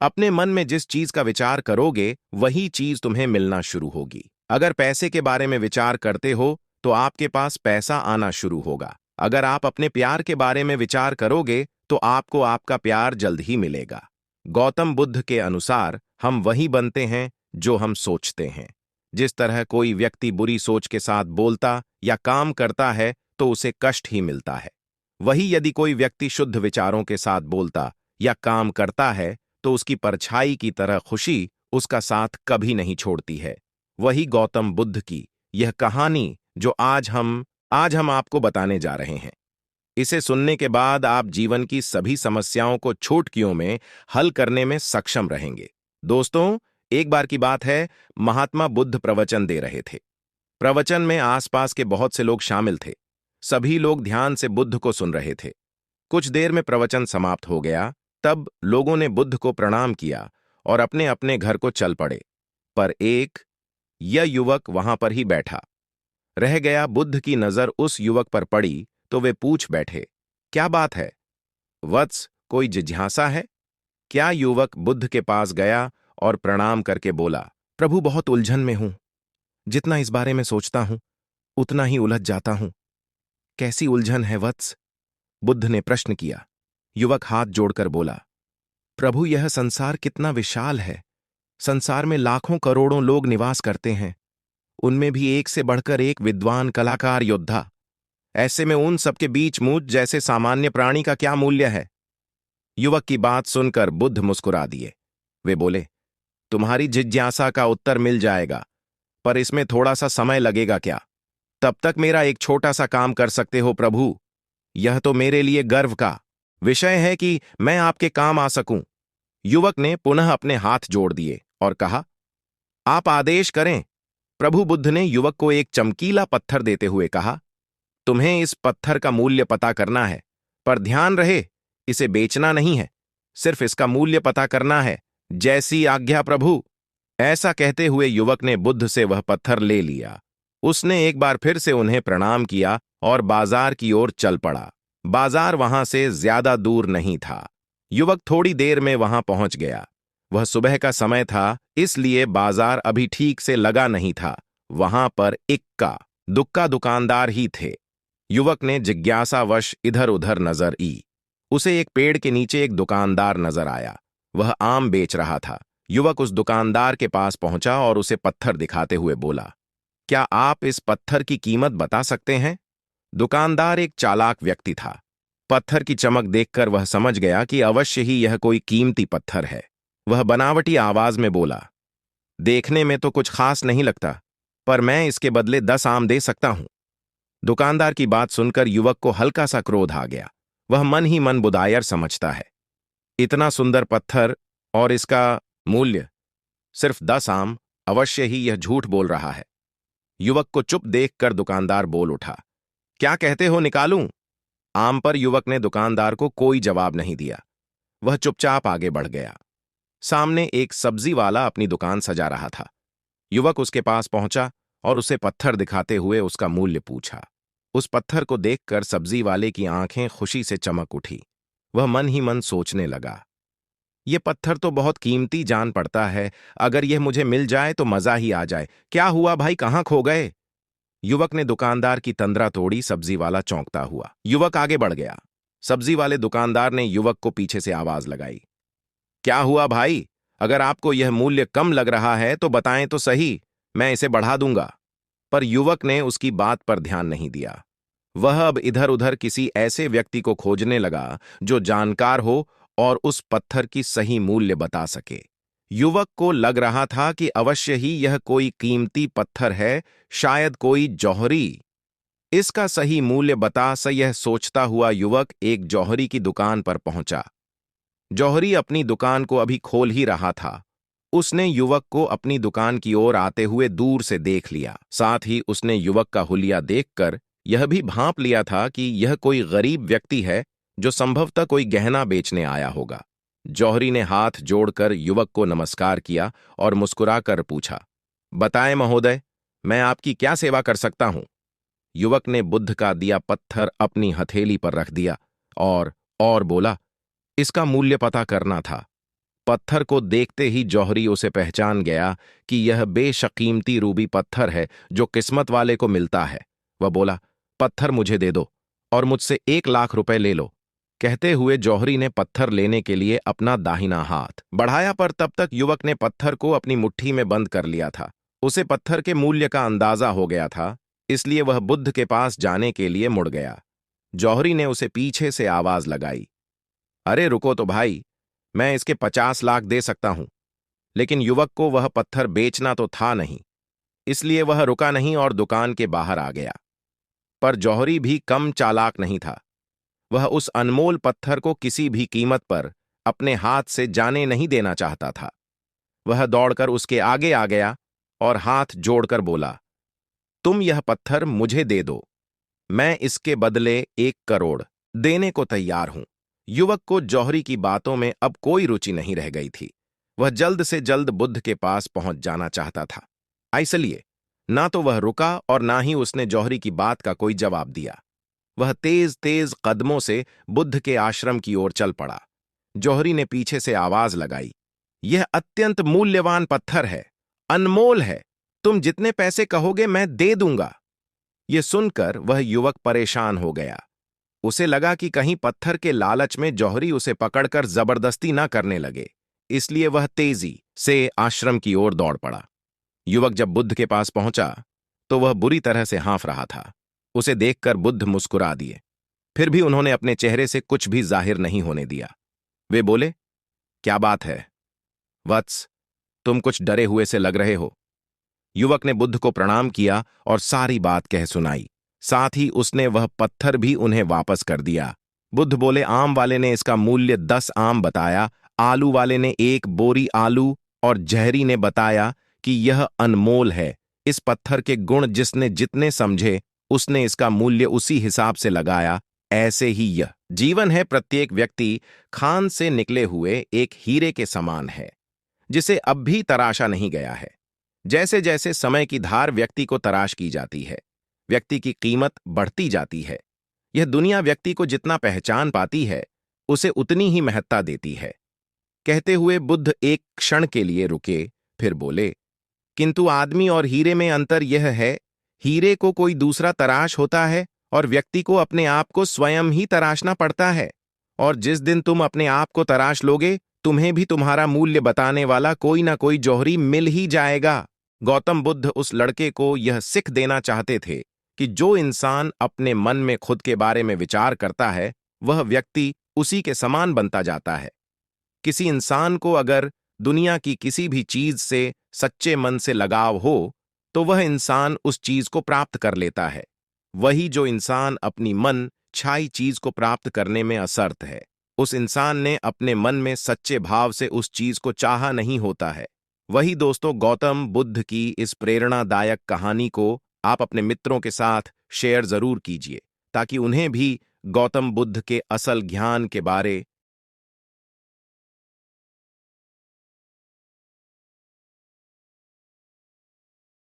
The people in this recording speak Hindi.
अपने मन में जिस चीज का विचार करोगे वही चीज तुम्हें मिलना शुरू होगी। अगर पैसे के बारे में विचार करते हो तो आपके पास पैसा आना शुरू होगा। अगर आप अपने प्यार के बारे में विचार करोगे तो आपको आपका प्यार जल्द ही मिलेगा। गौतम बुद्ध के अनुसार हम वही बनते हैं जो हम सोचते हैं। जिस तरह कोई व्यक्ति बुरी सोच के साथ बोलता या काम करता है तो उसे कष्ट ही मिलता है, वही यदि कोई व्यक्ति शुद्ध विचारों के साथ बोलता या काम करता है तो उसकी परछाई की तरह खुशी उसका साथ कभी नहीं छोड़ती है। वही गौतम बुद्ध की यह कहानी जो आज हम आपको बताने जा रहे हैं। इसे सुनने के बाद आप जीवन की सभी समस्याओं को चुटकियों में हल करने में सक्षम रहेंगे। दोस्तों, एक बार की बात है, महात्मा बुद्ध प्रवचन दे रहे थे। प्रवचन में आसपास के बहुत से लोग शामिल थे। सभी लोग ध्यान से बुद्ध को सुन रहे थे। कुछ देर में प्रवचन समाप्त हो गया। तब लोगों ने बुद्ध को प्रणाम किया और अपने अपने घर को चल पड़े। पर यह युवक वहां पर ही बैठा रह गया। बुद्ध की नजर उस युवक पर पड़ी तो वे पूछ बैठे, क्या बात है वत्स, कोई जिज्ञासा है क्या? युवक बुद्ध के पास गया और प्रणाम करके बोला, प्रभु, बहुत उलझन में हूं। जितना इस बारे में सोचता हूं उतना ही उलझ जाता हूं। कैसी उलझन है वत्स? बुद्ध ने प्रश्न किया। युवक हाथ जोड़कर बोला, प्रभु, यह संसार कितना विशाल है। संसार में लाखों करोड़ों लोग निवास करते हैं, उनमें भी एक से बढ़कर एक विद्वान, कलाकार, योद्धा। ऐसे में उन सबके बीच मुझ जैसे सामान्य प्राणी का क्या मूल्य है? युवक की बात सुनकर बुद्ध मुस्कुरा दिए। वे बोले, तुम्हारी जिज्ञासा का उत्तर मिल जाएगा, पर इसमें थोड़ा सा समय लगेगा क्या? तब तक मेरा एक छोटा सा काम कर सकते हो प्रभु। यह तो मेरे लिए गर्व का विषय है कि मैं आपके काम आ सकूं। युवक ने पुनः अपने हाथ जोड़ दिए और कहा, आप आदेश करें। प्रभु बुद्ध ने युवक को एक चमकीला पत्थर देते हुए कहा, तुम्हें इस पत्थर का मूल्य पता करना है, पर ध्यान रहे, इसे बेचना नहीं है, सिर्फ इसका मूल्य पता करना है। जैसी आज्ञा प्रभु। ऐसा कहते हुए युवक ने बुद्ध से वह पत्थर ले लिया। उसने एक बार फिर से उन्हें प्रणाम किया और बाजार की ओर चल पड़ा। बाजार वहां से ज्यादा दूर नहीं था। युवक थोड़ी देर में वहां पहुंच गया। वह सुबह का समय था, इसलिए बाजार अभी ठीक से लगा नहीं था। वहां पर इक्का दुक्का दुकानदार ही थे। युवक ने जिज्ञासावश इधर उधर नजर ई। उसे एक पेड़ के नीचे एक दुकानदार नजर आया। वह आम बेच रहा था। युवक उस दुकानदार के पास पहुंचा और उसे पत्थर दिखाते हुए बोला, क्या आप इस पत्थर की कीमत बता सकते हैं? दुकानदार एक चालाक व्यक्ति था। पत्थर की चमक देखकर वह समझ गया कि अवश्य ही यह कोई कीमती पत्थर है। वह बनावटी आवाज में बोला, देखने में तो कुछ खास नहीं लगता, पर मैं इसके बदले 10 आम दे सकता हूं। दुकानदार की बात सुनकर युवक को हल्का सा क्रोध आ गया। वह मन ही मन बुदायर समझता है। इतना सुंदर पत्थर और इसका मूल्य सिर्फ 10 आम, अवश्य ही यह झूठ बोल रहा है। युवक को चुप देखकर दुकानदार बोल उठा, क्या कहते हो, निकालूं आम? पर युवक ने दुकानदार को कोई जवाब नहीं दिया। वह चुपचाप आगे बढ़ गया। सामने एक सब्जी वाला अपनी दुकान सजा रहा था। युवक उसके पास पहुंचा और उसे पत्थर दिखाते हुए उसका मूल्य पूछा। उस पत्थर को देखकर सब्जी वाले की आंखें खुशी से चमक उठी। वह मन ही मन सोचने लगा, यह पत्थर तो बहुत कीमती जान पड़ता है। अगर यह मुझे मिल जाए तो मजा ही आ जाए। क्या हुआ भाई, कहां खो गए? युवक ने दुकानदार की तंद्रा तोड़ी। सब्जी वाला चौंकता हुआ। युवक आगे बढ़ गया। सब्जी वाले दुकानदार ने युवक को पीछे से आवाज लगाई, क्या हुआ भाई? अगर आपको यह मूल्य कम लग रहा है तो बताएं तो सही, मैं इसे बढ़ा दूंगा। पर युवक ने उसकी बात पर ध्यान नहीं दिया। वह अब इधर उधर किसी ऐसे व्यक्ति को खोजने लगा जो जानकार हो और उस पत्थर की सही मूल्य बता सके। युवक को लग रहा था कि अवश्य ही यह कोई कीमती पत्थर है, शायद कोई जौहरी। इसका सही मूल्य बता यह सोचता हुआ युवक एक जौहरी की दुकान पर पहुंचा। जौहरी अपनी दुकान को अभी खोल ही रहा था। उसने युवक को अपनी दुकान की ओर आते हुए दूर से देख लिया। साथ ही उसने युवक का हुलिया देखकर यह भी भांप लिया था कि यह कोई गरीब व्यक्ति है जो संभवतः कोई गहना बेचने आया होगा। जौहरी ने हाथ जोड़कर युवक को नमस्कार किया और मुस्कुराकर पूछा, बताएं महोदय, मैं आपकी क्या सेवा कर सकता हूं? युवक ने बुद्ध का दिया पत्थर अपनी हथेली पर रख दिया और बोला, इसका मूल्य पता करना था। पत्थर को देखते ही जौहरी उसे पहचान गया कि यह बेशकीमती रूबी पत्थर है जो किस्मत वाले को मिलता है। वह बोला, पत्थर मुझे दे दो और मुझसे 1 लाख रुपए ले लो। कहते हुए जौहरी ने पत्थर लेने के लिए अपना दाहिना हाथ बढ़ाया, पर तब तक युवक ने पत्थर को अपनी मुट्ठी में बंद कर लिया था। उसे पत्थर के मूल्य का अंदाजा हो गया था, इसलिए वह बुद्ध के पास जाने के लिए मुड़ गया। जौहरी ने उसे पीछे से आवाज लगाई, अरे रुको तो भाई, मैं इसके 50 लाख दे सकता हूं। लेकिन युवक को वह पत्थर बेचना तो था नहीं, इसलिए वह रुका नहीं और दुकान के बाहर आ गया। पर जौहरी भी कम चालाक नहीं था। वह उस अनमोल पत्थर को किसी भी कीमत पर अपने हाथ से जाने नहीं देना चाहता था। वह दौड़कर उसके आगे आ गया और हाथ जोड़कर बोला, तुम यह पत्थर मुझे दे दो, मैं इसके बदले 1 करोड़ देने को तैयार हूं। युवक को जौहरी की बातों में अब कोई रुचि नहीं रह गई थी। वह जल्द से जल्द बुद्ध के पास पहुंच जाना चाहता था। इसलिए ना तो वह रुका और ना ही उसने जौहरी की बात का कोई जवाब दिया। वह तेज तेज कदमों से बुद्ध के आश्रम की ओर चल पड़ा। जौहरी ने पीछे से आवाज लगाई, यह अत्यंत मूल्यवान पत्थर है, अनमोल है, तुम जितने पैसे कहोगे मैं दे दूंगा। यह सुनकर वह युवक परेशान हो गया। उसे लगा कि कहीं पत्थर के लालच में जौहरी उसे पकड़कर जबरदस्ती ना करने लगे, इसलिए वह तेजी से आश्रम की ओर दौड़ पड़ा। युवक जब बुद्ध के पास पहुंचा तो वह बुरी तरह से हाँफ रहा था। उसे देखकर बुद्ध मुस्कुरा दिए, फिर भी उन्होंने अपने चेहरे से कुछ भी जाहिर नहीं होने दिया। वे बोले, क्या बात है वत्स, तुम कुछ डरे हुए से लग रहे हो। युवक ने बुद्ध को प्रणाम किया और सारी बात कह सुनाई। साथ ही उसने वह पत्थर भी उन्हें वापस कर दिया। बुद्ध बोले, आम वाले ने इसका मूल्य 10 आम बताया, आलू वाले ने 1 बोरी आलू और जहरी ने बताया कि यह अनमोल है। इस पत्थर के गुण जिसने जितने समझे उसने इसका मूल्य उसी हिसाब से लगाया। ऐसे ही यह जीवन है, प्रत्येक व्यक्ति खान से निकले हुए एक हीरे के समान है जिसे अब भी तराशा नहीं गया है। जैसे जैसे समय की धार व्यक्ति को तराश की जाती है, व्यक्ति की कीमत बढ़ती जाती है। यह दुनिया व्यक्ति को जितना पहचान पाती है उसे उतनी ही महत्ता देती है। कहते हुए बुद्ध एक क्षण के लिए रुके, फिर बोले, किंतु आदमी और हीरे में अंतर यह है, हीरे को कोई दूसरा तराश होता है और व्यक्ति को अपने आप को स्वयं ही तराशना पड़ता है। और जिस दिन तुम अपने आप को तराश लोगे, तुम्हें भी तुम्हारा मूल्य बताने वाला कोई ना कोई जौहरी मिल ही जाएगा। गौतम बुद्ध उस लड़के को यह सिख देना चाहते थे कि जो इंसान अपने मन में खुद के बारे में विचार करता है, वह व्यक्ति उसी के समान बनता जाता है। किसी इंसान को अगर दुनिया की किसी भी चीज से सच्चे मन से लगाव हो, तो वह इंसान उस चीज को प्राप्त कर लेता है। वही जो इंसान अपनी मन छाई चीज को प्राप्त करने में असमर्थ है, उस इंसान ने अपने मन में सच्चे भाव से उस चीज को चाहा नहीं होता है। वही दोस्तों, गौतम बुद्ध की इस प्रेरणादायक कहानी को आप अपने मित्रों के साथ शेयर जरूर कीजिए, ताकि उन्हें भी गौतम बुद्ध के असल ज्ञान के बारे